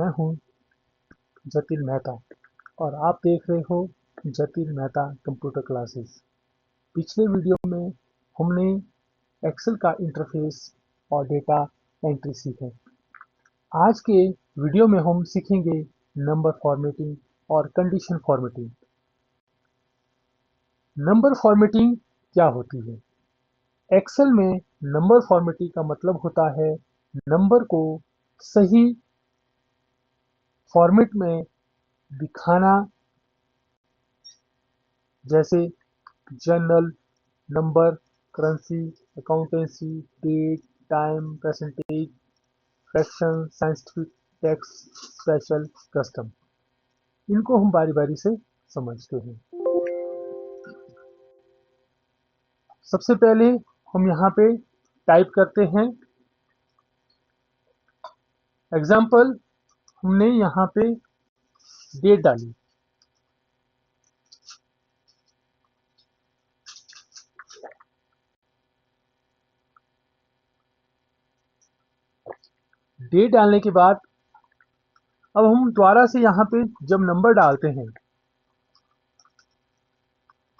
मैं हूं जतिन मेहता और आप देख रहे हो जतिन मेहता कंप्यूटर क्लासेस। पिछले वीडियो में हमने एक्सेल का इंटरफेस और डेटा एंट्री सीखे। आज के वीडियो में हम सीखेंगे नंबर फॉर्मेटिंग और कंडीशन फॉर्मेटिंग। नंबर फॉर्मेटिंग क्या होती है? एक्सेल में नंबर फॉर्मेटिंग का मतलब होता है नंबर को सही फॉर्मेट में दिखाना, जैसे general number, currency, accountancy, date, time, percentage, fraction, scientific, text, special, custom. इनको हम बारी बारी से समझते हैं। सबसे पहले हम यहाँ पे टाइप करते हैं एग्जाम्पल। हमने यहाँ पे डेट डाली, डेट डालने के बाद अब हम दोबारा से यहाँ पे जब नंबर डालते हैं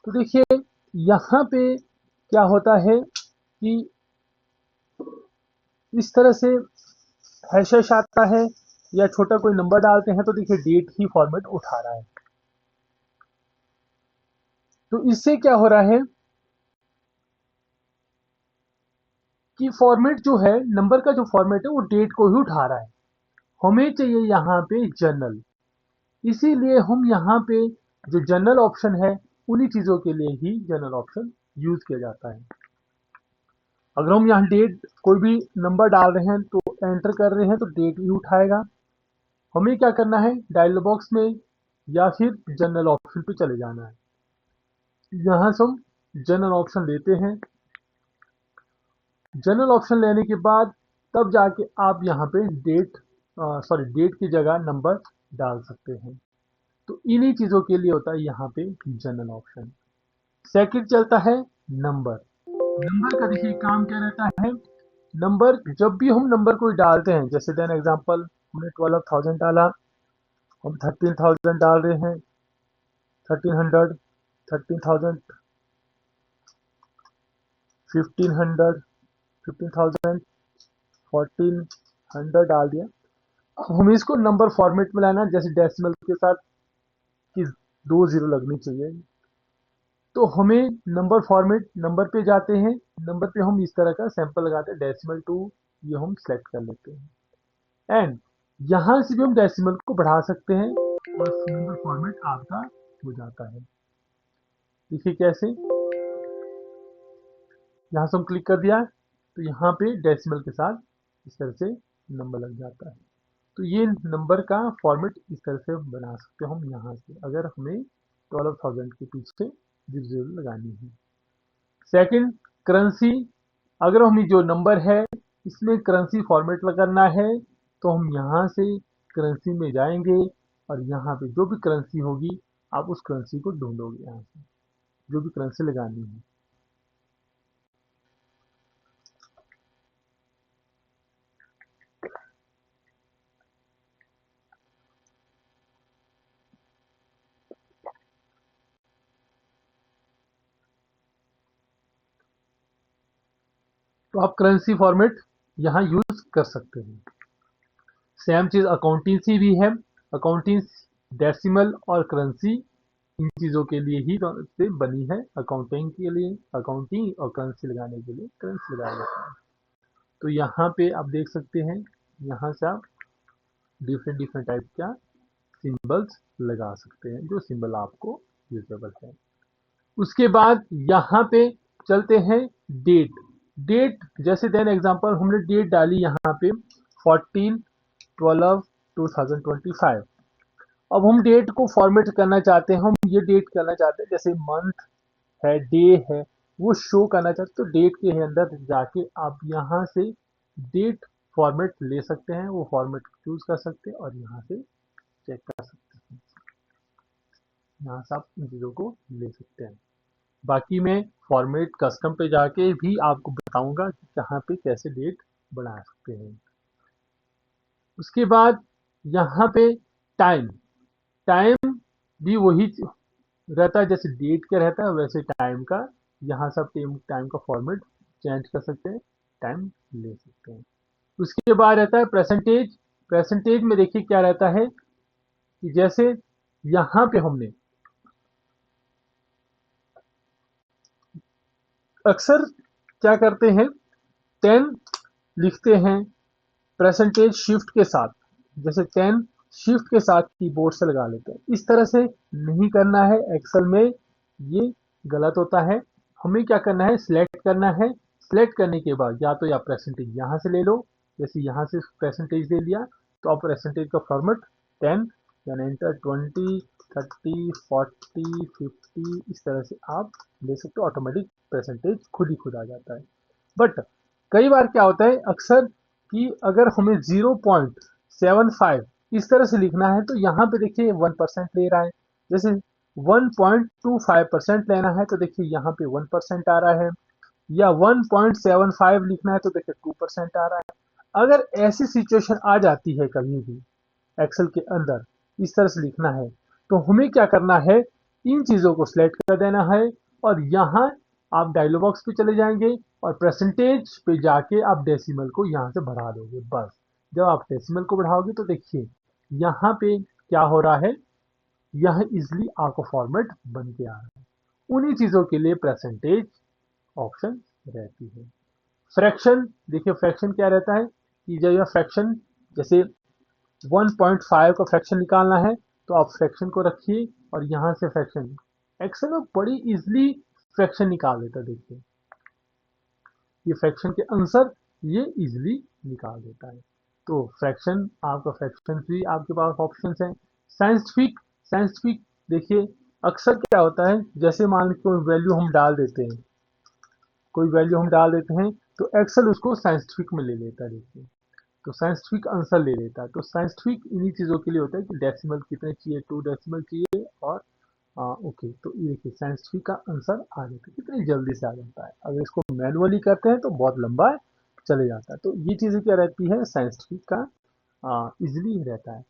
तो देखिए यहाँ पे क्या होता है कि इस तरह से हैश आता है या छोटा कोई नंबर डालते हैं तो देखिए डेट ही फॉर्मेट उठा रहा है। तो इससे क्या हो रहा है कि फॉर्मेट जो है, नंबर का जो फॉर्मेट है वो डेट को ही उठा रहा है। हमें चाहिए यहाँ पे जनरल, इसीलिए हम यहाँ पे जो जनरल ऑप्शन है उन्हीं चीजों के लिए ही जनरल ऑप्शन यूज किया जाता है। अगर हम यहाँ डेट कोई भी नंबर डाल रहे हैं तो एंटर कर रहे हैं तो डेट ही उठाएगा। हमें क्या करना है, डायलॉग बॉक्स में या फिर जनरल ऑप्शन पे चले जाना है। यहाँ से हम जनरल ऑप्शन लेते हैं। जनरल ऑप्शन लेने के बाद तब जाके आप यहाँ पे डेट की जगह नंबर डाल सकते हैं। तो इन्हीं चीजों के लिए होता है यहाँ पे जनरल ऑप्शन। सेकंड चलता है नंबर। नंबर का देखिए काम क्या रहता है, नंबर जब भी हम नंबर कोई डालते हैं, जैसे देन एग्जांपल हमने 12,000 डाला, हम 13,000 डाल रहे हैं, 1300, 13,000, 1500, 15,000, 1400 डाल दिया। अब हमें इसको नंबर फॉर्मेट में लाना, जैसे डेसिमल के साथ कि 2 जीरो लगनी चाहिए। तो हमें नंबर फॉर्मेट, नंबर पे जाते हैं, नंबर पे हम इस तरह का सैंपल लगाते हैं डेसिमल टू, ये हम सेलेक्ट कर लेते हैं एंड यहाँ से भी हम डेसिमल को बढ़ा सकते हैं और नंबर फॉर्मेट आपका हो जाता है। देखिए कैसे, यहाँ से हम क्लिक कर दिया तो यहाँ पे डेसिमल के साथ इस तरह से नंबर लग जाता है। तो ये नंबर का फॉर्मेट इस तरह से बना सकते हैं हम यहाँ से, अगर हमें 12,000 के पीछे जीरो जीरो लगानी है। Second, currency. अगर हमें जो नंबर है इसमें करेंसी फॉर्मेट करना है तो हम यहाँ से करेंसी में जाएंगे और यहाँ पे जो भी करेंसी होगी आप उस करेंसी को ढूंढोगे, यहाँ से जो भी करेंसी लगानी है। तो आप करेंसी फॉर्मेट यहाँ यूज कर सकते हैं। सेम चीज अकाउंटेंसी भी है। अकाउंटिंग डेसिमल और करेंसी इन चीजों के लिए ही से बनी है। अकाउंटिंग के लिए अकाउंटिंग और करेंसी लगाने के लिए करेंसी लगाया जाता है। तो यहाँ पे आप देख सकते हैं, यहाँ से आप डिफरेंट डिफरेंट टाइप का सिंबल्स लगा सकते हैं, जो सिंबल आपको यूजेबल है। उसके बाद यहाँ पे चलते हैं डेट। डेट जैसे देन एग्जांपल हमने डेट डाली यहाँ पे 14/12/2025। अब हम डेट को फॉर्मेट करना चाहते हैं, हम ये डेट करना चाहते हैं, जैसे मंथ है, डे है, वो शो करना चाहते हैं तो डेट के अंदर जाके आप यहाँ से डेट फॉर्मेट ले सकते हैं, वो फॉर्मेट चूज कर सकते हैं और यहाँ से चेक कर सकते हैं। यहाँ से आप इन चीज़ों को ले सकते हैं। बाकी मैं फॉर्मेट कस्टम पे जाके भी आपको बताऊंगा कि कहाँ पे कैसे डेट बना सकते हैं। उसके बाद यहाँ पे टाइम, टाइम भी वही रहता है जैसे डेट का रहता है वैसे टाइम का, यहाँ सब टाइम का फॉर्मेट चेंज कर सकते हैं, टाइम ले सकते हैं। उसके बाद रहता है परसेंटेज। परसेंटेज में देखिए क्या रहता है कि जैसे यहाँ पे हमने अक्सर क्या करते हैं, 10 लिखते हैं परसेंटेज शिफ्ट के साथ, जैसे 10 शिफ्ट के साथ कीबोर्ड से लगा लेते हैं। इस तरह से नहीं करना है एक्सेल में, ये गलत होता है। हमें क्या करना है, सिलेक्ट करना है। सिलेक्ट करने के बाद या तो आप परसेंटेज यहाँ से ले लो, जैसे यहाँ से परसेंटेज ले लिया तो आप परसेंटेज का फॉर्मेट 10 देन एंटर 20 30 40 50 इस तरह से आप ले सकते हो, ऑटोमेटिक परसेंटेज खुद ही खुद आ जाता है। बट कई बार क्या होता है अक्सर कि अगर हमें 0.75 इस तरह से लिखना है तो यहाँ पे देखिए 1% ले रहा है, जैसे 1.25% लेना है तो देखिए यहाँ पे 1% आ रहा है, या 1.75 लिखना है तो देखिए 2% आ रहा है। अगर ऐसी सिचुएशन आ जाती है कभी भी एक्सेल के अंदर इस तरह से लिखना है तो हमें क्या करना है, इन चीजों को सिलेक्ट कर देना है और यहाँ आप डायलॉग बॉक्स पे चले जाएंगे और परसेंटेज पे जाके आप डेसिमल को यहाँ से बढ़ा दोगे बस। जब आप डेसिमल को बढ़ाओगे तो देखिए यहाँ पे क्या हो रहा है, यह इजिली आपका फॉर्मेट बन के आ रहा है। उन्हीं चीजों के लिए परसेंटेज ऑप्शन रहती है। फ्रैक्शन, देखिए फ्रैक्शन क्या रहता है कि जब यह फ्रैक्शन जैसे 1.5 का फ्रैक्शन निकालना है तो आप फ्रैक्शन को रखिए और यहाँ से फ्रैक्शन, एक्सेल में बड़ी इजिली फ्रैक्शन निकाल देता है। देखिए ये फ्रैक्शन के आंसर ये इजिली निकाल देता है। तो फ्रैक्शन, आपका फ्रैक्शन भी आपके पास ऑप्शन है। साइंटिफिक, साइंटिफिक देखिए अक्सर क्या होता है जैसे मान लीजिए कोई वैल्यू हम डाल देते हैं, कोई वैल्यू हम डाल देते हैं तो एक्सेल उसको साइंटिफिक में ले लेता है। देखिए तो साइंटिफिक आंसर ले लेता है। तो साइंटिफिक इन्हीं चीज़ों के लिए होता है कि डेसिमल कितने चाहिए, 2 डेसिमल चाहिए और ओके तो ये देखिए साइंटिफिक का आंसर आ जाता है, कितनी जल्दी से आ जाता है। अगर इसको मैनुअली करते हैं तो बहुत लंबा चले जाता है। तो ये चीज़ें क्या रहती है साइंटिफिक का इजिली रहता है।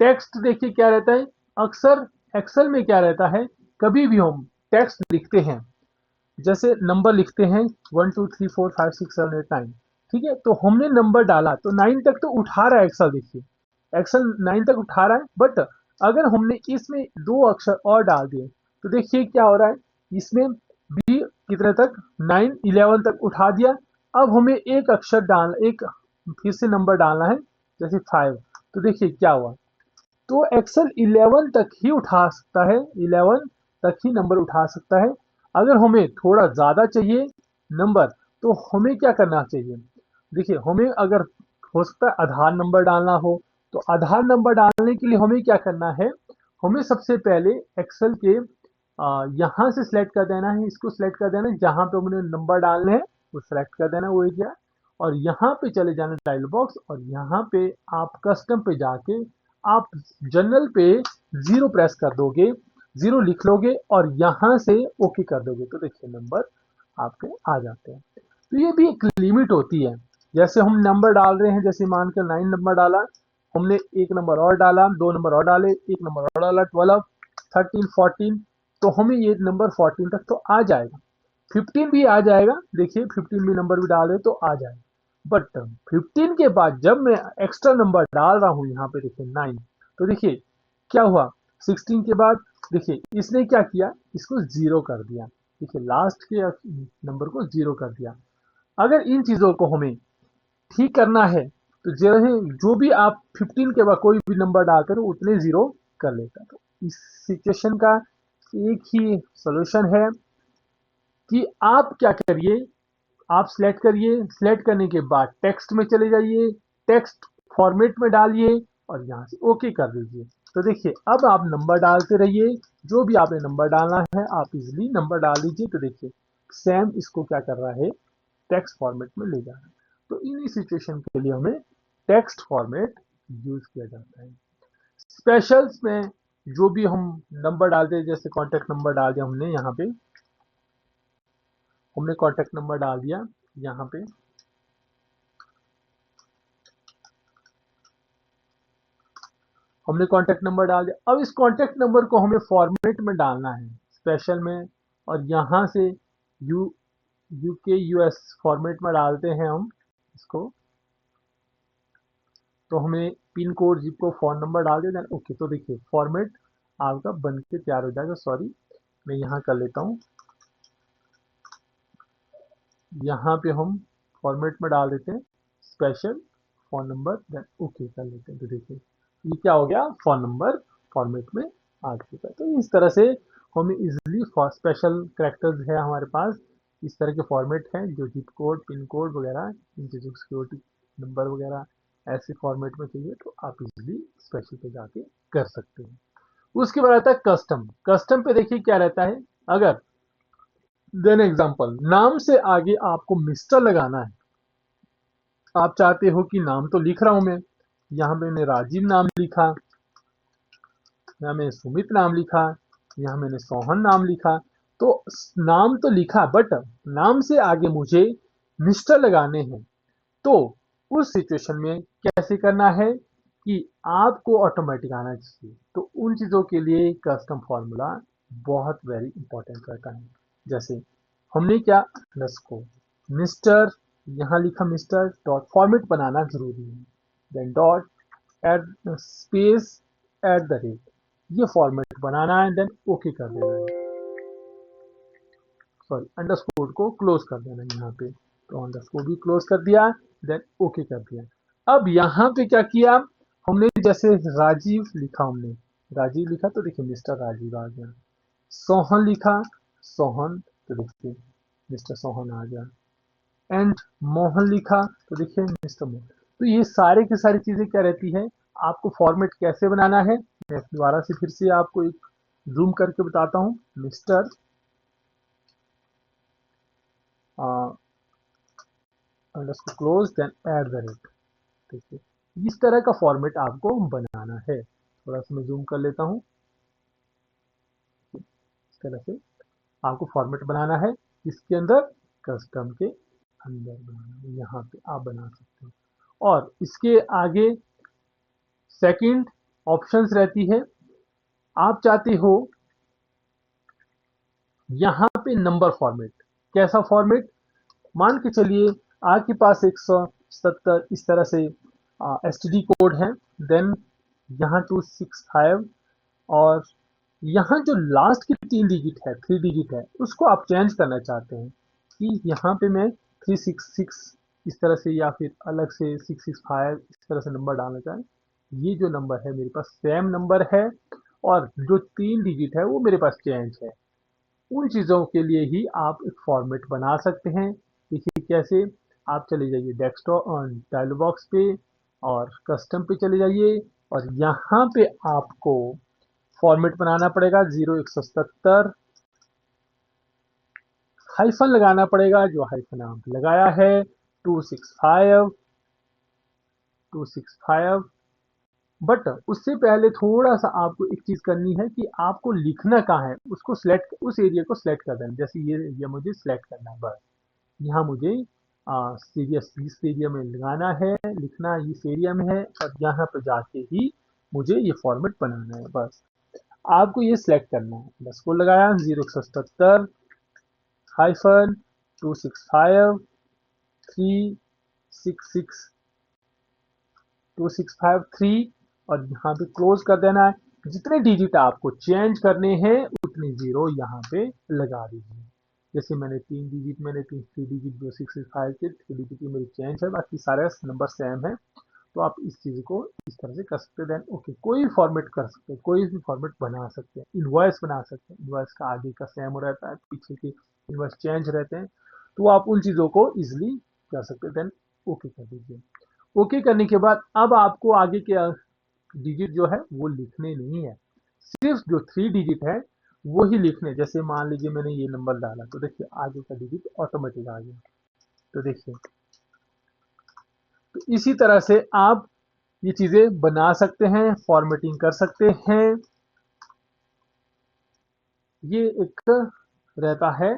टेक्स्ट देखिए क्या रहता है, अक्सर एक्सेल में क्या रहता है, कभी भी हम टेक्स्ट लिखते हैं जैसे नंबर लिखते हैं 1 2 3 4 5 6 7 8 9, ठीक है, तो हमने नंबर डाला तो 9 तक तो उठा रहा है एक्सेल, देखिए एक्सेल 9 तक उठा रहा है। बट अगर हमने इसमें दो अक्षर और डाल दिए तो देखिए क्या हो रहा है, इसमें भी कितने तक 9 11 तक उठा दिया। अब हमें एक अक्षर डाल, एक फिर से नंबर डालना है जैसे 5, तो देखिए क्या हुआ, तो एक्सेल 11 तक ही उठा सकता है, 11 तक ही नंबर उठा सकता है। अगर हमें थोड़ा ज़्यादा चाहिए नंबर तो हमें क्या करना चाहिए, देखिए हमें अगर हो सकता है आधार नंबर डालना हो तो आधार नंबर डालने के लिए हमें क्या करना है, हमें सबसे पहले एक्सेल के यहाँ से सिलेक्ट कर देना है, इसको सिलेक्ट कर देना है जहाँ पे हमने नंबर डालने हैं वो सिलेक्ट कर देना है वो एरिया, और यहाँ पे चले जाना डायलॉग बॉक्स और यहाँ पे आप कस्टम पे जाके आप जनरल पे 0 प्रेस कर दोगे, 0 लिख लोगे और यहाँ से ओके कर दोगे तो देखिए नंबर आपके आ जाते हैं। तो ये भी एक लिमिट होती है, जैसे हम नंबर डाल रहे हैं, जैसे मान कर 9 नंबर डाला, हमने एक नंबर और डाला, 2 नंबर और डाले, एक नंबर और डाला, 12 13 14, तो हमें ये नंबर 14 तक तो आ जाएगा, 15 भी आ जाएगा, देखिए 15 भी नंबर भी डाले तो आ जाएगा। बट 15 के बाद जब मैं एक्स्ट्रा नंबर डाल रहा हूँ यहाँ पे देखिए 9, तो देखिए क्या हुआ, 16 के बाद देखिए इसने क्या किया, इसको 0 कर दिया, देखिए लास्ट के नंबर को 0 कर दिया। अगर इन चीज़ों को हमें ठीक करना है तो जो भी आप 15 के बाद कोई भी नंबर डालते हो उतने 0 कर लेता है। तो इस सिचुएशन का एक ही सॉल्यूशन है कि आप क्या करिए, आप सिलेक्ट करिए, सिलेक्ट करने के बाद टेक्स्ट में चले जाइए, टेक्स्ट फॉर्मेट में डालिए और यहाँ से ओके कर दीजिए। तो देखिए अब आप नंबर डालते रहिए, जो भी आपने नंबर डालना है आप इजीली नंबर डाल दीजिए। तो देखिए सैम इसको क्या कर रहा है, टेक्स्ट फॉर्मेट में ले जा रहा है। तो इन्हीं सिचुएशन के लिए हमें टेक्स्ट फॉर्मेट यूज किया जाता है। स्पेशल्स में जो भी हम नंबर डालते हैं, जैसे कॉन्टेक्ट नंबर डाल दिया हमने यहाँ पे, हमने कॉन्टेक्ट नंबर डाल दिया यहाँ पे, हमने कॉन्टैक्ट नंबर डाल दिया। अब इस कॉन्टैक्ट नंबर को हमें फॉर्मेट में डालना है, स्पेशल में, और यहाँ से यू यूके यूएस फॉर्मेट में डालते हैं हम इसको। तो हमें pin code, zip code, phone number डाल दिया, देन ओके। तो देखिए फॉर्मेट आपका बन के तैयार हो जाएगा। सॉरी, मैं यहाँ कर लेता हूँ, यहाँ पे हम फॉर्मेट में डाल देते हैं special phone number, then okay कर लेते हैं। तो देखिए ये क्या हो गया, फोन नंबर फॉर्मेट में आ चुका है। तो इस तरह से हमें इजिली स्पेशल कैरेक्टर्स है हमारे पास, इस तरह के फॉर्मेट हैं जो जिप कोड, पिन कोड वगैरह, इन चीज़ों सिक्योरिटी नंबर वगैरह ऐसे फॉर्मेट में चाहिए तो आप इजिली स्पेशल पे जाके कर सकते हैं। उसके बाद आता है कस्टम। कस्टम पे देखिए क्या रहता है, अगर देन एग्जांपल नाम से आगे आपको मिस्टर लगाना है, आप चाहते हो कि नाम तो लिख रहा हूं मैं, यहाँ मैंने राजीव नाम लिखा, यहाँ मैंने सुमित नाम लिखा, यहाँ मैंने सोहन नाम लिखा, तो नाम तो लिखा बट नाम से आगे मुझे मिस्टर लगाने हैं। तो उस सिचुएशन में कैसे करना है कि आपको ऑटोमेटिक आना चाहिए। तो उन चीजों के लिए कस्टम फॉर्मूला बहुत वेरी इंपॉर्टेंट रहता है। जैसे हमने क्या, अंडरस्कोर मिस्टर, यहाँ लिखा मिस्टर, डॉट फॉर्मेट बनाना जरूरी है, then dot at space at the rate, ये फॉर्मेट बनाना है, देन ओके कर देना है। सॉरी, अंडरस्कोर को क्लोज कर देना है यहाँ पे, तो अंडरस्कोर भी क्लोज कर दिया, देन ओके कर दिया। अब यहाँ पे क्या किया हमने, जैसे राजीव लिखा, हमने राजीव लिखा तो देखिए मिस्टर राजीव आ गया, सोहन लिखा, सोहन, तो देखिए मिस्टर सोहन आ गया, एंड मोहन लिखा तो देखिए मिस्टर मोहन। तो ये सारे की सारी चीजें क्या रहती है, आपको फॉर्मेट कैसे बनाना है, मैं दोबारा से फिर से आपको एक जूम करके बताता हूँ। Mister underscore close, then at the rate, देखिए इस तरह का फॉर्मेट आपको बनाना है। थोड़ा सा मैं जूम कर लेता हूँ। इस तरह से आपको फॉर्मेट बनाना है, इसके अंदर कस्टम के अंदर बनाना है, यहाँ पे आप बना सकते हो। और इसके आगे सेकंड ऑप्शंस रहती है, आप चाहते हो यहाँ पे नंबर फॉर्मेट, कैसा फॉर्मेट, मान के चलिए आपके पास 170 इस तरह से एसटीडी कोड है, देन यहाँ 265, और यहाँ जो लास्ट की 3 डिजिट है, 3 डिजिट है, उसको आप चेंज करना चाहते हैं कि यहाँ पे मैं 366 इस तरह से, या फिर अलग से 665 इस तरह से नंबर डालना चाहें। ये जो नंबर है मेरे पास सेम नंबर है, और जो 3 डिजिट है वो मेरे पास चेंज है। उन चीज़ों के लिए ही आप एक फॉर्मेट बना सकते हैं। देखिए कैसे, आप चले जाइए डेस्कटॉप डायलॉग बॉक्स पे, और कस्टम पे चले जाइए, और यहाँ पे आपको फॉर्मेट बनाना पड़ेगा 0170, हाइफन लगाना पड़ेगा, जो हाइफन आप लगाया है 265, 265। बट उससे पहले थोड़ा सा आपको एक चीज करनी है कि आपको लिखना कहाँ है, उसको सिलेक्ट, उस एरिया को सिलेक्ट कर देना। जैसे ये एरिया मुझे सिलेक्ट करना है, बस यहाँ मुझे सीरियस इस एरिया में लगाना है, लिखना इस एरिया में है, और यहाँ पे जाके ही मुझे ये फॉर्मेट बनाना है। बस आपको ये सिलेक्ट करना है, बस को लगाया 0170 हाइफन 265 366 2653, और यहाँ पे क्लोज कर देना है। जितने डिजिट आपको चेंज करने हैं उतने जीरो यहाँ पे लगा दीजिए। जैसे मैंने 3 डिजिट, मैंने 3 डिजिट जो 665 के 3 डिजिट की मेरी चेंज है, बाकी सारे नंबर सेम है। तो आप इस चीज को इस तरह से कर सकते हैं, देन ओके। कोई भी फॉर्मेट कर सकते हैं, कोई भी फॉर्मेट बना सकते हैं, इनवॉइस बना सकते हैं, इनवॉइस का आगे का सेम रहता है, पीछे के इनवॉइस चेंज रहते हैं, तो आप उन चीजों को इजिली कर सकते हैं, देन ओके कर दीजिए। ओके करने के बाद अब आपको आगे के डिजिट जो है वो लिखने नहीं है, सिर्फ जो 3 डिजिट है वो ही लिखने। जैसे मान लीजिए मैंने ये नंबर डाला, तो देखिए आगे का डिजिट ऑटोमेटिक आ गया। तो देखिए, तो इसी तरह से आप ये चीजें बना सकते हैं, फॉर्मेटिंग कर सकते हैं। ये एक रहता है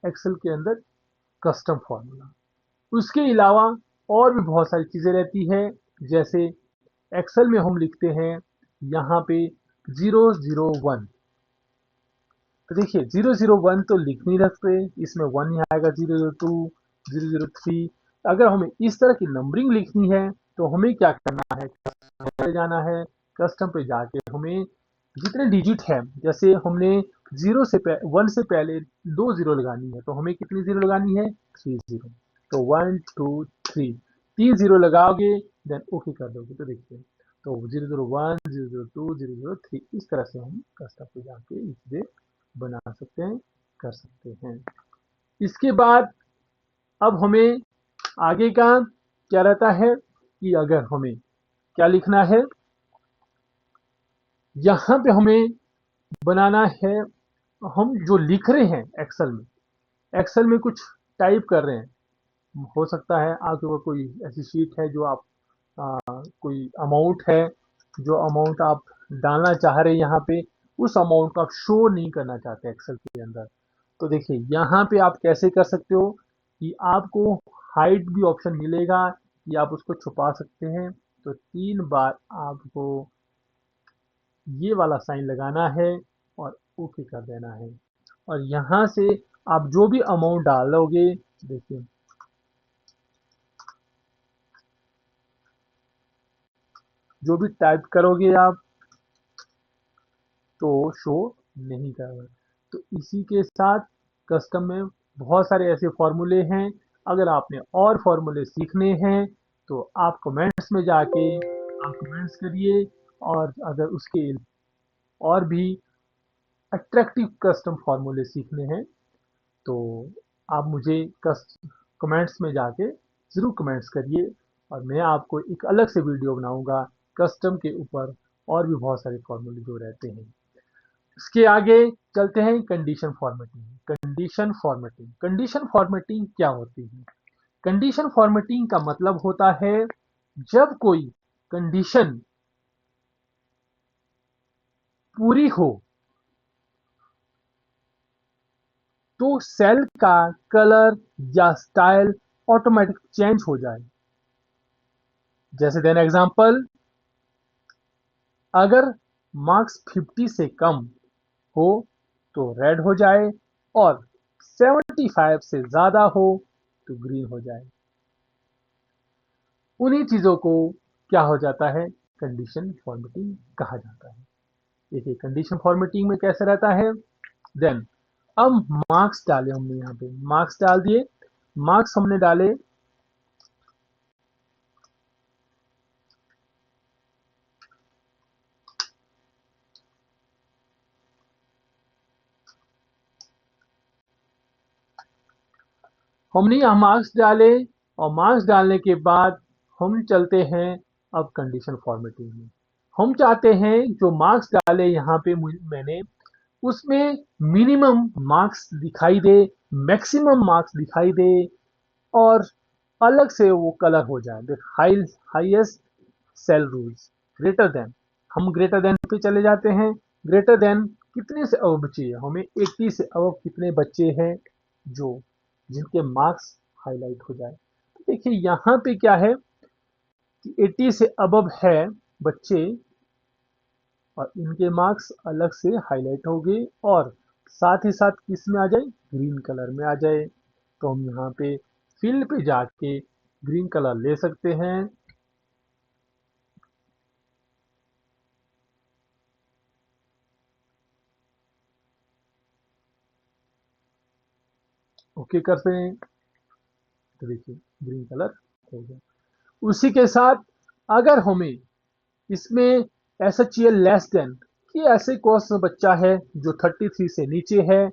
एक्सेल के अंदर कस्टम फॉर्मूला। उसके अलावा और भी बहुत सारी चीजें रहती है, जैसे एक्सेल में हम लिखते हैं यहाँ पे 001, तो देखिए 001 तो लिख नहीं सकते, इसमें 1 ही आएगा। 002, 003। अगर हमें इस तरह की नंबरिंग लिखनी है तो हमें क्या करना है, कस्टम पे जाना है। कस्टम पे जाके हमें जितने डिजिट है, जैसे हमने 1 से पहले 2 जीरो लगानी है, तो हमें कितनी जीरो लगानी है, 3 जीरो। तो 1 2 3, 3 जीरो लगाओगे, देन ओके कर दोगे, तो देखिए तो 001, 002, 003, इस तरह से हम कस्टम पे जाके इसे बना सकते हैं, कर सकते हैं। इसके बाद अब हमें आगे का क्या रहता है कि अगर हमें क्या लिखना है, यहाँ पे हमें बनाना है, हम जो लिख रहे हैं एक्सेल में कुछ टाइप कर रहे हैं। हो सकता है आपके ऊपर कोई ऐसी शीट है जो आप कोई अमाउंट है, जो अमाउंट आप डालना चाह रहे हैं यहाँ पे, उस अमाउंट को आप शो नहीं करना चाहते एक्सेल के अंदर। तो देखिए यहाँ पे आप कैसे कर सकते हो कि आपको हाइड भी ऑप्शन मिलेगा कि आप उसको छुपा सकते हैं। तो 3 बार आपको ये वाला साइन लगाना है और ओके कर देना है, और यहाँ से आप जो भी अमाउंट डालोगे, देखिए जो भी टाइप करोगे आप, तो शो नहीं करेगा। तो इसी के साथ कस्टम में बहुत सारे ऐसे फॉर्मूले हैं। अगर आपने और फॉर्मूले सीखने हैं तो आप कमेंट्स में जाके आप कमेंट्स करिए, और अगर उसके और भी अट्रैक्टिव कस्टम फॉर्मूले सीखने हैं तो आप मुझे कमेंट्स में जाके ज़रूर कमेंट्स करिए, और मैं आपको एक अलग से वीडियो बनाऊंगा कस्टम के ऊपर, और भी बहुत सारे फॉर्मूले जो रहते हैं। इसके आगे चलते हैं कंडीशन फॉर्मेटिंग। कंडीशन फॉर्मेटिंग क्या होती है? कंडीशन फॉर्मेटिंग का मतलब होता है जब कोई कंडीशन पूरी हो तो सेल का कलर या स्टाइल ऑटोमेटिक चेंज हो जाए। जैसे देन एग्जांपल, अगर मार्क्स 50 से कम हो तो रेड हो जाए, और 75 से ज्यादा हो तो ग्रीन हो जाए। उन्हीं चीजों को क्या हो जाता है, कंडीशन फॉर्मेटिंग कहा जाता है। देखिए कंडीशन फॉर्मेटिंग में कैसे रहता है, देन अब मार्क्स डाले, हमने यहाँ पे मार्क्स डाल दिए। मार्क्स हमने डाले, हमने यहाँ मार्क्स डाले, और मार्क्स डालने के बाद हम चलते हैं अब कंडीशन फॉर्मेटिंग में। हम चाहते हैं जो मार्क्स डाले यहाँ पे मैंने, उसमें मिनिमम मार्क्स दिखाई दे, मैक्सिमम मार्क्स दिखाई दे, और अलग से वो कलर हो जाए। Highlight cell rules, greater than, हम ग्रेटर देन पे चले जाते हैं। ग्रेटर देन कितने से अब चाहिए हमें, 80 से अब कितने बच्चे हैं जो जिनके मार्क्स हाईलाइट हो जाए। तो देखिए यहाँ पे क्या है कि 80 से अबव है बच्चे, और इनके मार्क्स अलग से हाईलाइट हो गए, और साथ ही साथ किस में आ जाए, ग्रीन कलर में आ जाए। तो हम यहाँ पे फील्ड पे जाके ग्रीन कलर ले सकते हैं। ओके करते हैं, तो देखिए ग्रीन कलर हो गया। उसी के साथ अगर हमें इसमें ऐसा चाहिए लेस देन, कि ऐसे कौन सा बच्चा है जो 33 से नीचे है,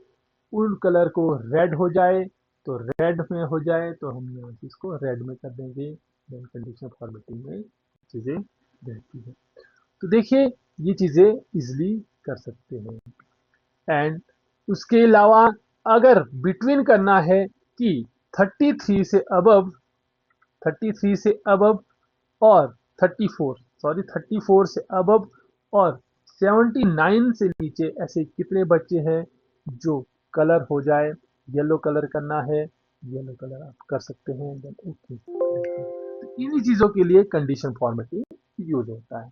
उन कलर को रेड हो जाए, तो रेड में हो जाए, तो हम यहाँ से इसको रेड में कर देंगे। देन कंडीशन फॉर्मेटिंग में चीज़ें रहती है। तो देखिए ये चीज़ें इजली कर सकते हैं। एंड उसके अलावा अगर बिटवीन करना है कि 33 से अबव, 33 से अबव और 34 से अबव और 79 से नीचे ऐसे कितने बच्चे हैं जो कलर हो जाए, येलो कलर करना है, येलो कलर आप कर सकते हैं। ओके, तो इन्हीं चीजों के लिए कंडीशन फॉर्मेटिंग यूज होता है।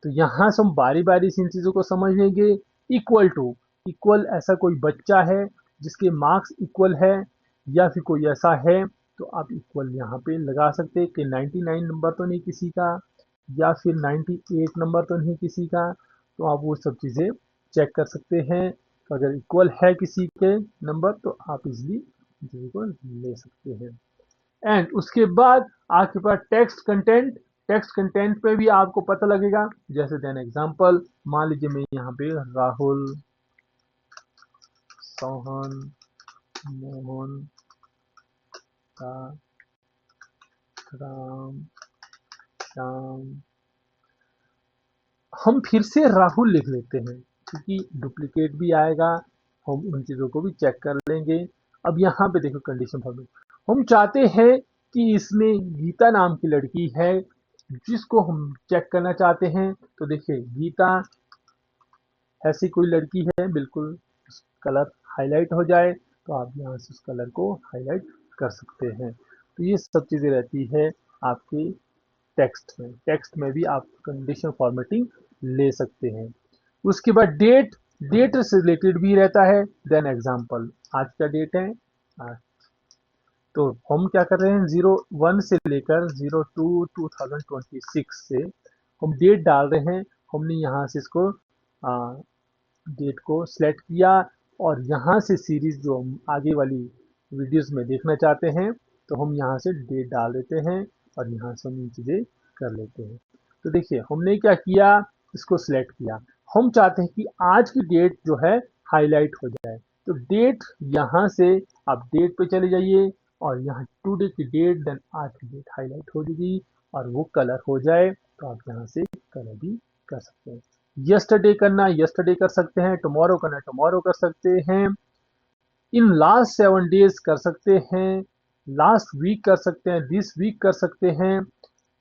तो यहाँ से हम बारी बारी से इन चीज़ों को समझ लेंगे। इक्वल टू, इक्वल ऐसा कोई बच्चा है जिसके मार्क्स इक्वल है, या फिर कोई ऐसा है तो आप इक्वल यहाँ पे लगा सकते हैं कि 99 नंबर तो नहीं किसी का, या फिर 98 नंबर तो नहीं किसी का। तो आप वो सब चीज़ें चेक कर सकते हैं। तो अगर इक्वल है किसी के नंबर तो आप इजिली चीज़ों को ले सकते हैं। एंड उसके बाद आपके पास टेक्स्ट कंटेंट, टेक्स्ट कंटेंट पे भी आपको पता लगेगा। जैसे देन एग्जांपल, मान लीजिए मैं यहाँ पे राहुल, सोहन, मोहन का, राम, श्याम, हम फिर से राहुल लिख लेते हैं क्योंकि डुप्लीकेट भी आएगा, हम उन चीज़ों को भी चेक कर लेंगे। अब यहाँ पे देखो कंडीशन फॉर्मेट, हम चाहते हैं कि इसमें गीता नाम की लड़की है जिसको हम चेक करना चाहते हैं। तो देखिए गीता ऐसी कोई लड़की है, बिल्कुल कलर हाईलाइट हो जाए तो आप यहाँ से उस कलर को हाईलाइट कर सकते हैं। तो ये सब चीज़ें रहती है आपके टेक्स्ट में भी आप कंडीशन फॉर्मेटिंग ले सकते हैं। उसके बाद डेट, डेट से रिलेटेड भी रहता है। देन एग्जांपल, आज का डेट है आज, तो हम क्या कर रहे हैं 01 से लेकर 02/2026 से हम डेट डाल रहे हैं। हमने यहाँ से इसको डेट को सिलेक्ट किया और यहाँ से सीरीज जो हम आगे वाली वीडियोस में देखना चाहते हैं तो हम यहाँ से डेट डाल देते हैं और यहाँ से हम ये चीज़ें कर लेते हैं। तो देखिए हमने क्या किया, इसको सिलेक्ट किया, हम चाहते हैं कि आज की डेट जो है हाईलाइट हो जाए। तो डेट यहाँ से आप डेट पे चले जाइए और यहाँ टुडे की डेट देन आज की डेट हाईलाइट हो जाएगी और वो कलर हो जाए तो आप यहाँ से कलर भी कर सकते हैं। यस्टरडे करना यस्टरडे कर सकते हैं, टुमारो करना टुमारो कर सकते हैं, इन लास्ट 7 डेज कर सकते हैं, लास्ट वीक कर सकते हैं, दिस वीक कर सकते हैं,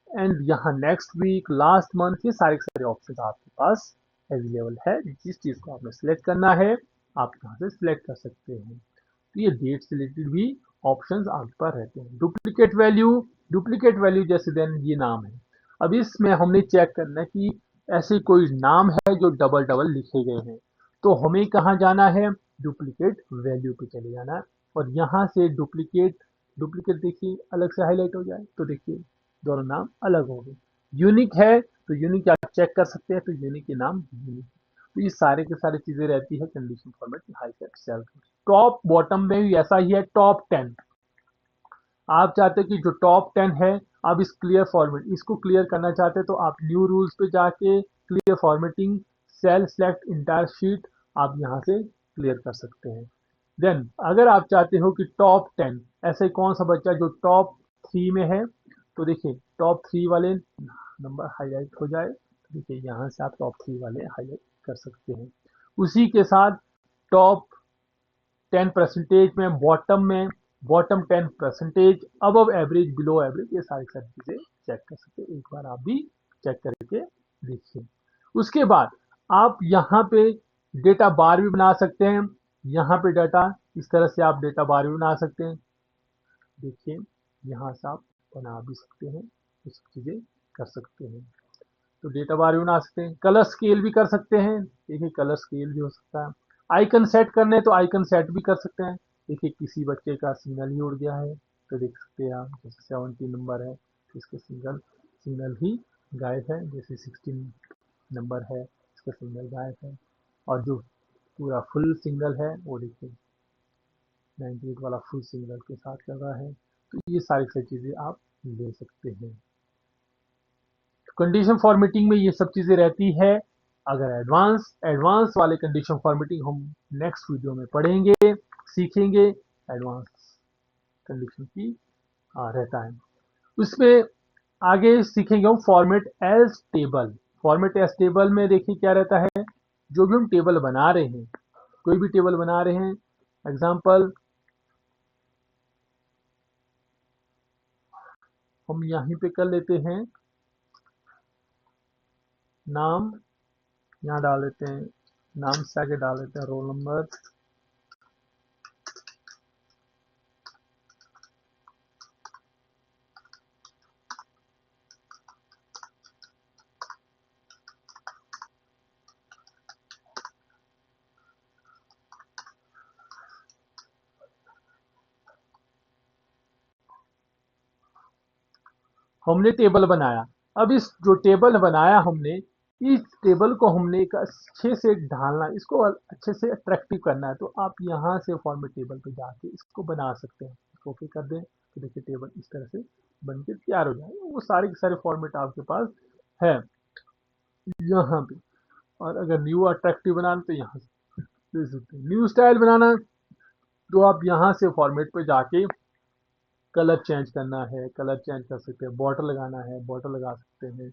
एंड यहाँ नेक्स्ट वीक, लास्ट मंथ, ये सारे के सारे ऑप्शन आपके पास अवेलेबल है। जिस चीज़ को आपने सिलेक्ट करना है आप यहाँ से सिलेक्ट कर सकते हैं। तो ये डेट से रिलेटेड भी ऑप्शंस आपके पास रहते हैं। डुप्लीकेट वैल्यू, डुप्लीकेट वैल्यू जैसे देन ये नाम है, अब इसमें हमने चेक करना है कि ऐसे कोई नाम है जो डबल डबल लिखे गए हैं। तो हमें कहाँ जाना है, डुप्लीकेट वैल्यू पे चले जाना है और यहाँ से डुप्लीकेट, डुप्लीकेट देखिए अलग से हाईलाइट हो जाए तो देखिए दोनों नाम अलग हो गए। यूनिक है तो यूनिक आप चेक कर सकते हैं, तो यूनिक के नाम यूनिक। तो ये सारे के सारे चीजें रहती है condition format high set cell. Top bottom में भी ऐसा ही है। टॉप 10 आप चाहते हैं कि जो टॉप 10 है आप इस क्लियर फॉर्मेट इसको क्लियर करना चाहते हैं तो आप न्यू रूल्स पे जाके clear formatting cell select entire sheet आप यहाँ से क्लियर कर सकते हैं। देन अगर आप चाहते हो कि टॉप 10 ऐसे कौन सा बच्चा जो टॉप 3 में है, तो देखिए टॉप 3 वाले नंबर हाईलाइट हो जाए, देखिए यहाँ से आप टॉप 3 वाले हाईलाइट कर सकते हैं। उसी के साथ टॉप 10% में bottom 10% above average below average, ये सारी सारी चीजें चेक कर सकते हैं। एक बार आप भी चेक करके देखिए। उसके बाद आप यहाँ पे डेटा बार भी बना सकते हैं। यहाँ पे डाटा इस तरह से आप डेटा बार भी बना सकते हैं। देखिए यहाँ से आप बना भी सकते हैं, ये सब चीजें कर सकते हैं। तो डेटा बार भी बना सकते हैं, कलर स्केल भी कर सकते हैं। देखिए कलर स्केल भी हो सकता है। आइकन सेट करने तो आइकन सेट भी कर सकते हैं। देखिए किसी बच्चे का सिग्नल ही उड़ गया है तो देख सकते हैं आप, जैसे 17 नंबर है तो इसके सिग्नल सिग्नल ही गायब है। जैसे 16 नंबर है इसका सिग्नल गायब है। और जो पूरा फुल सिग्नल है वो देखिए 98 वाला फुल सिग्नल के साथ कर रहा है। तो ये सारी सारी चीज़ें आप ले सकते हैं। कंडीशन फॉर्मेटिंग में ये सब चीज़ें रहती है। अगर एडवांस एडवांस वाले कंडीशन फॉर्मेटिंग हम नेक्स्ट वीडियो में पढ़ेंगे, सीखेंगे। एडवांस कंडीशन की रहता है उसमें। आगे सीखेंगे हम format as table. Format as table में देखिए क्या रहता है, जो भी हम टेबल बना रहे हैं, कोई भी टेबल बना रहे हैं, एग्जाम्पल हम यहीं पे कर लेते हैं, नाम यहाँ डाल देते हैं, नाम से आगे डाल देते हैं रोल नंबर, हमने टेबल बनाया। अब इस जो टेबल बनाया हमने, इस टेबल को हमने एक अच्छे से ढालना, इसको अच्छे से अट्रैक्टिव करना है। तो आप यहाँ से फॉर्मेट टेबल पे जाके इसको बना सकते हैं। इसको ओके कर दें तो देखिए टेबल इस तरह से बन के तैयार हो जाएगा। वो सारे के सारे फॉर्मेट आपके पास है यहाँ पे। और अगर न्यू अट्रैक्टिव बनाना तो यहाँ से दे सकते हैं। न्यू स्टाइल बनाना तो आप यहाँ से फॉर्मेट पे जाके कलर चेंज करना है, कलर चेंज कर सकते हैं। बॉर्डर लगाना है, बॉर्डर लगा सकते हैं।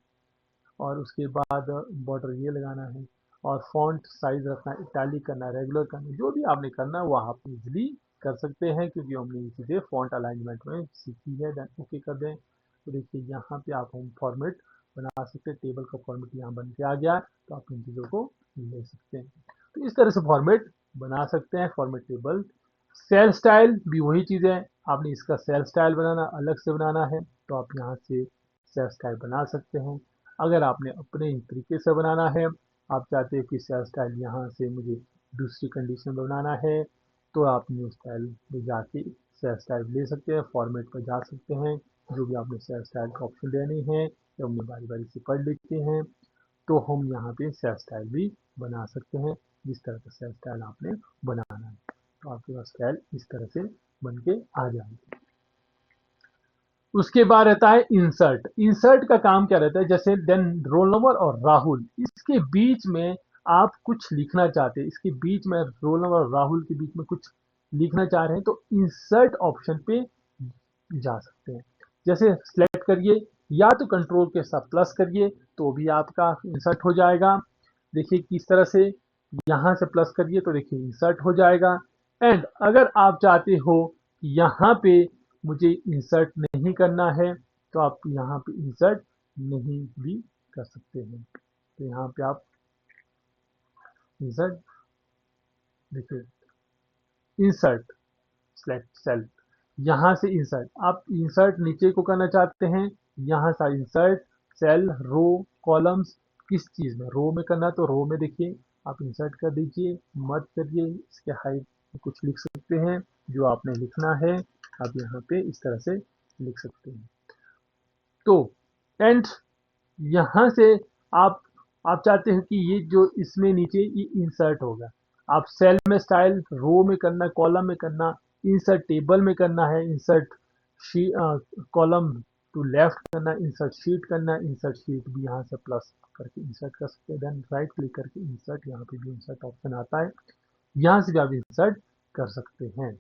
और उसके बाद बॉर्डर ये लगाना है। और फॉन्ट साइज रखना है, इटैलिक करना है, रेगुलर करना है, जो भी आपने करना है वो आप इजीली कर सकते हैं, क्योंकि हमने ये चीज़ें फॉन्ट अलाइनमेंट में सीखी है। देन ओके कर दें तो देखिए यहाँ पे आप हम फॉर्मेट बना सकते हैं। टेबल का फॉर्मेट यहाँ बन के आ गया, तो आप इन चीज़ों को ले सकते हैं। तो इस तरह से फॉर्मेट बना सकते हैं फॉर्मेट टेबल। सेल स्टाइल भी वही चीज़ है। आपने इसका सेल स्टाइल बनाना अलग से बनाना है तो आप यहाँ से सेल स्टाइल बना सकते हैं। अगर आपने अपने तरीके से बनाना है, आप चाहते हैं कि सेल स्टाइल यहाँ से मुझे दूसरी कंडीशन में बनाना है, तो आप न्यू स्टाइल में जाके सेल स्टाइल ले सकते हैं, फॉर्मेट पर जा सकते हैं। जो भी आपने सेल स्टाइल का ऑप्शन देने हैं या हमने बारी बारी से पढ़ लेते हैं, तो हम यहाँ पे सेल स्टाइल भी बना सकते हैं। जिस तरह का सेल स्टाइल आपने बनाना है, तो आपके पास स्टाइल इस तरह से बन के आ जाएगी। उसके बाद रहता है इंसर्ट। इंसर्ट का काम क्या रहता है, जैसे देन रोल नंबर और राहुल, इसके बीच में आप कुछ लिखना चाहते हैं, इसके बीच में रोल नंबर और राहुल के बीच में कुछ लिखना चाह रहे हैं, तो इंसर्ट ऑप्शन पे जा सकते हैं। जैसे सिलेक्ट करिए, या तो कंट्रोल के साथ प्लस करिए तो भी आपका इंसर्ट हो जाएगा। देखिए किस तरह से, यहाँ से प्लस करिए तो देखिए इंसर्ट हो जाएगा। एंड अगर आप चाहते हो कि यहाँ पे मुझे इंसर्ट नहीं करना है, तो आप यहाँ पे इंसर्ट नहीं भी कर सकते हैं। तो यहाँ पे आप इंसर्ट, देखिए इंसर्ट सेलेक्ट सेल, यहाँ से इंसर्ट, आप इंसर्ट नीचे को करना चाहते हैं, यहाँ से इंसर्ट सेल, रो, कॉलम्स, किस चीज़ में, रो में करना है तो रो में देखिए आप इंसर्ट कर दीजिए, मत करिए, इसके हाइट कुछ लिख सकते हैं जो आपने लिखना है, आप यहाँ पे इस तरह से लिख सकते हैं। तो एंड यहाँ से आप आप चाहते हो कि ये जो इसमें नीचे ये इंसर्ट होगा, आप सेल में स्टाइल, रो में करना, कॉलम में करना, इंसर्ट टेबल में करना है, इंसर्ट कॉलम टू लेफ्ट करना, इंसर्ट शीट करना, इंसर्ट शीट भी यहाँ से प्लस करके इंसर्ट कर सकते हैं। देन राइट क्लिक करके इंसर्ट, यहाँ पे भी इंसर्ट ऑप्शन आता है, यहाँ से भी आप इंसर्ट कर सकते हैं।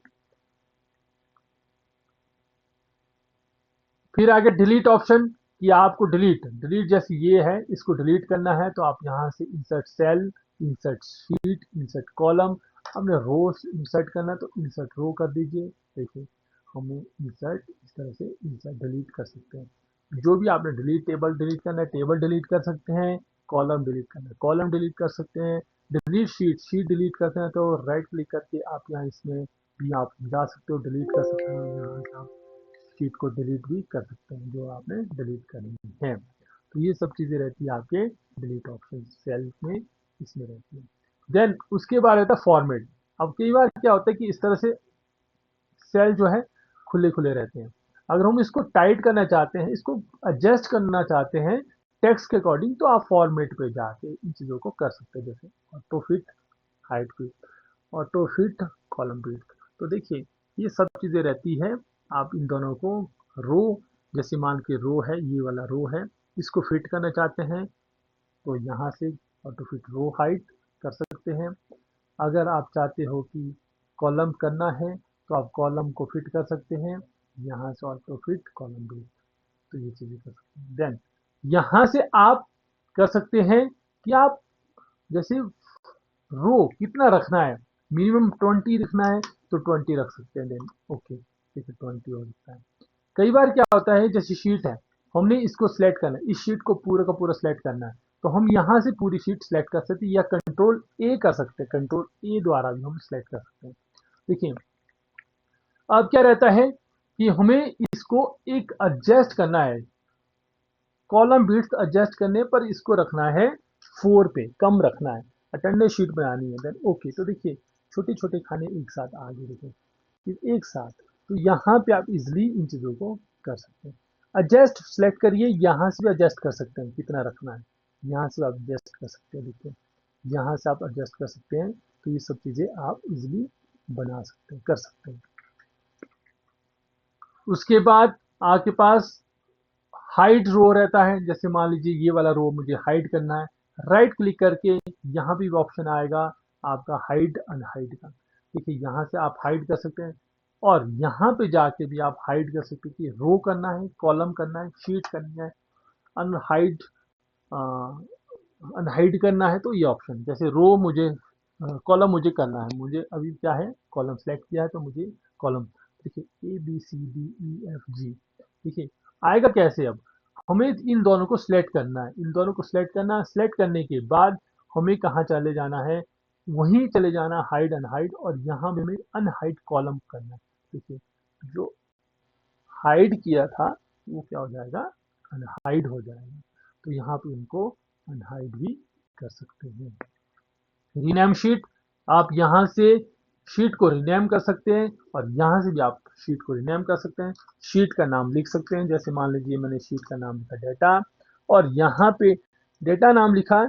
फिर आगे डिलीट ऑप्शन, कि आपको डिलीट डिलीट जैसे ये है, इसको डिलीट करना है तो आप यहाँ से insert cell, insert sheet, insert column, हमने रो इंसर्ट करना है तो इंसर्ट रो कर दीजिए। देखिए हमें इंसर्ट इस तरह से इंसर्ट डिलीट कर सकते हैं। जो भी आपने डिलीट, टेबल डिलीट करना है टेबल डिलीट कर सकते हैं, कॉलम डिलीट करना है कॉलम डिलीट कर सकते हैं, डिलीट शीट, शीट डिलीट करते हैं तो राइट क्लिक करके आप यहाँ इसमें भी आप जा सकते हो, डिलीट कर सकते हो, यहाँ से आप शीट को डिलीट भी कर सकते हैं जो आपने डिलीट करनी है। तो ये सब चीज़ें रहती है आपके डिलीट ऑप्शन सेल में, इसमें रहती है। देन उसके बाद रहता है फॉर्मेट। अब कई बार क्या होता है कि इस तरह से सेल जो है खुले खुले रहते हैं, अगर हम इसको टाइट करना चाहते हैं, इसको एडजस्ट करना चाहते हैं टेक्स्ट के अकॉर्डिंग, तो आप फॉर्मेट पे जाके इन चीज़ों को कर सकते हैं। जैसे ऑटो फिट हाइट पे, ऑटो फिट कॉलम फिट, तो देखिए ये सब चीज़ें रहती है। आप इन दोनों को रो, जैसे मान के रो है, ये वाला रो है, इसको फिट करना चाहते हैं तो यहाँ से ऑटो फिट रो हाइट कर सकते हैं। अगर आप चाहते हो कि कॉलम करना है तो आप कॉलम को फिट कर सकते हैं, यहाँ से ऑटो फिट कॉलम भी, तो ये चीज़ें कर सकते हैं। देन यहाँ से आप कर सकते हैं कि आप जैसे रो कितना रखना है, मिनिमम 20 रखना है तो 20 रख सकते हैं। देन ओके, ठीक है 20 हो सकता है। कई बार क्या होता है, जैसे शीट है, हमने इसको सिलेक्ट करना है, इस शीट को पूरा का पूरा सिलेक्ट करना है, तो हम यहाँ से पूरी शीट सिलेक्ट कर सकते हैं या कंट्रोल ए कर सकते हैं, कंट्रोल ए द्वारा भी हम सिलेक्ट कर सकते हैं। देखिए अब क्या रहता है कि हमें इसको एक एडजस्ट करना है, कॉलम बिट्स एडजस्ट करने पर इसको रखना है 4 पे, कम रखना है, अटेंडेंस शीट बनानी है। देन ओके, तो देखिए छोटे छोटे खाने एक साथ आगे देखो, फिर एक साथ, तो यहाँ पे आप इजिली इन चीज़ों को कर सकते हैं। एडजस्ट सेलेक्ट करिए, यहाँ से भी एडजस्ट कर सकते हैं कितना रखना है, यहाँ से आप एडजस्ट कर सकते हैं, देखिए यहाँ से आप एडजस्ट कर सकते हैं। तो ये सब चीज़ें आप इजीली बना सकते हैं, कर सकते हैं। उसके बाद आपके पास हाइड रो रहता है, जैसे मान लीजिए ये वाला रो मुझे हाइड करना है, राइट क्लिक करके यहाँ भी ऑप्शन आएगा आपका हाइड अनहाइड का। देखिए यहाँ से आप हाइड कर सकते हैं और यहाँ पे जाके भी आप हाइड कर सकते हैं कि रो करना है, कॉलम करना है, शीट करनी है, अनहाइड अनहाइड करना है। तो ये ऑप्शन, जैसे रो मुझे कॉलम मुझे करना है, मुझे अभी क्या है कॉलम सेलेक्ट किया है तो मुझे कॉलम, देखिए A B C D E F G, देखिए आएगा कैसे। अब हमें इन दोनों को सिलेक्ट करना है, इन दोनों को सिलेक्ट करना है, सिलेक्ट करने के बाद हमें कहाँ चले जाना है, वहीं चले जाना हाइड अनहाइड, और यहाँ पे हमें अनहाइड कॉलम करना है। देखिए जो हाइड किया था वो क्या हो जाएगा, अनहाइड हो जाएगा। तो यहाँ पे इनको अनहाइड भी कर सकते हैं। रीनेम शीट, आप यहाँ से शीट को रीनेम कर सकते हैं और यहाँ से भी आप शीट को रीनेम कर सकते हैं। शीट का नाम लिख सकते हैं, जैसे मान लीजिए मैंने शीट का नाम लिखा डेटा, और यहाँ पे डेटा नाम लिखा,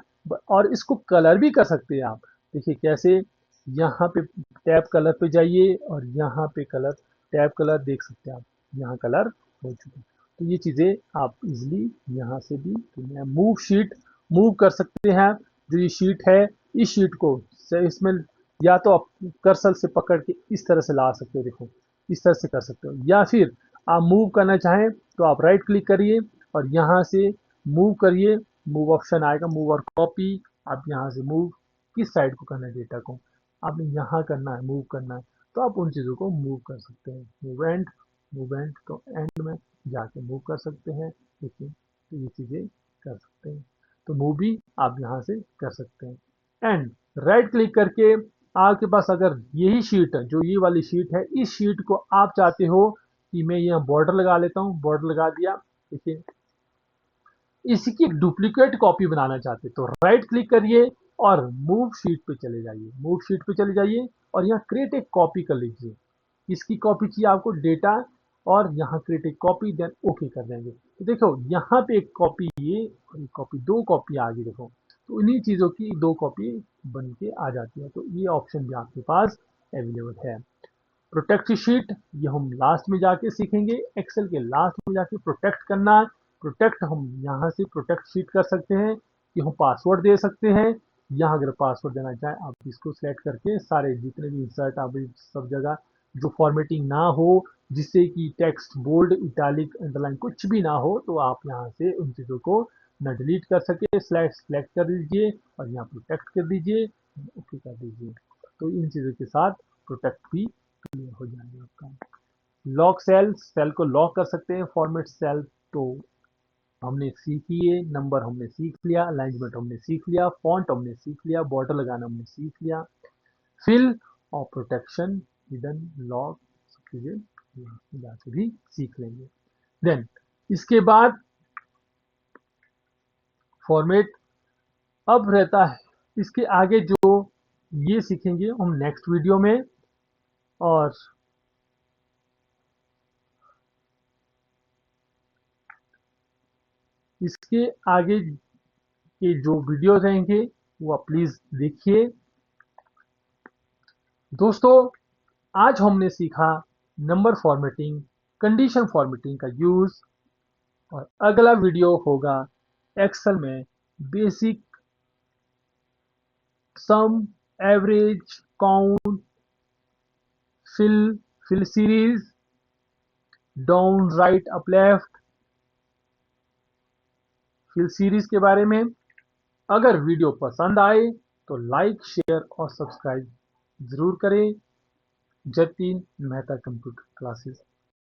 और इसको कलर भी कर सकते हैं आप। देखिए कैसे, यहाँ पे टैब कलर पे जाइए और यहाँ पे कलर, टैब कलर देख सकते हैं आप, यहाँ कलर हो चुके हैं। तो ये चीज़ें आप इजिली यहाँ से भी मूव शीट मूव कर सकते हैं। जो ये शीट है, इस शीट को इसमें या तो आप कर्सर से पकड़ के इस तरह से ला सकते हो, देखो इस तरह से कर सकते हो, या फिर आप मूव करना चाहें तो आप राइट क्लिक करिए और यहाँ से मूव करिए, मूव ऑप्शन आएगा, मूव और कॉपी। आप यहाँ से मूव किस साइड को करना है, डेटा को आपने यहाँ करना है, मूव करना है, तो आप उन चीज़ों को मूव कर सकते हैं। मूव एंड तो एंड में जाके मूव कर सकते हैं। देखिए तो ये चीज़ें कर सकते हैं, तो मूव भी आप यहाँ से कर सकते हैं। एंड राइट क्लिक करके आपके पास अगर यही शीट है, जो ये वाली शीट है, इस शीट को आप चाहते हो कि मैं यहाँ बॉर्डर लगा लेता हूँ, बॉर्डर लगा दिया, देखिए इसकी एक डुप्लीकेट कॉपी बनाना चाहते तो राइट क्लिक करिए और मूव शीट पे चले जाइए, मूव शीट पे चले जाइए और यहाँ क्रिएट एक कॉपी कर लीजिए। इसकी कॉपी चाहिए आपको, डेटा, और यहाँ क्रिएट एक कॉपी, देन ओके कर देंगे। तो देखो यहाँ पे एक कॉपी, ये और एक कॉपी, दो कॉपी आ गई देखो। तो इन्हीं चीज़ों की दो कॉपी बन के आ जाती है। तो ये ऑप्शन भी आपके पास अवेलेबल है। प्रोटेक्ट शीट, ये हम लास्ट में जाके सीखेंगे, एक्सेल के लास्ट में जाके प्रोटेक्ट करना। प्रोटेक्ट हम यहाँ से प्रोटेक्ट शीट कर सकते हैं कि हम पासवर्ड दे सकते हैं। यहाँ अगर पासवर्ड देना चाहें आप इसको सिलेक्ट करके सारे जितने भी इंसर्ट आप सब जगह जो फॉर्मेटिंग ना हो, जिससे कि टेक्स्ट बोल्ड इटैलिक अंडरलाइन कुछ भी ना हो, तो आप यहाँ से उन चीज़ों को न डिलीट कर सके, सेलेक्ट कर दीजिए और यहाँ प्रोटेक्ट कर दीजिए, ओके कर दीजिए। तो इन चीज़ों के साथ प्रोटेक्ट भी क्लियर हो जाएगा आपका। लॉक सेल, सेल को लॉक कर सकते हैं, फॉर्मेट सेल तो हमने सीख लिए, नंबर हमने सीख लिया, अलाइनमेंट हमने सीख लिया, फॉन्ट हमने सीख लिया, बॉर्डर लगाना हमने सीख लिया, फिल और प्रोटेक्शन, हिडन, लॉक, सब चीजें जाके भी सीख लेंगे। देन इसके बाद फॉर्मेट अब रहता है, इसके आगे जो ये सीखेंगे हम नेक्स्ट वीडियो में, और इसके आगे के जो वीडियोस रहेंगे वो आप प्लीज देखिए। दोस्तों आज हमने सीखा नंबर फॉर्मेटिंग, कंडीशन फॉर्मेटिंग का यूज, और अगला वीडियो होगा एक्सेल में basic sum, average, count, fill, fill series, down, right, up, left, fill series के बारे में। अगर वीडियो पसंद आए तो लाइक, शेयर और सब्सक्राइब जरूर करें। Jatin Mehta computer classes.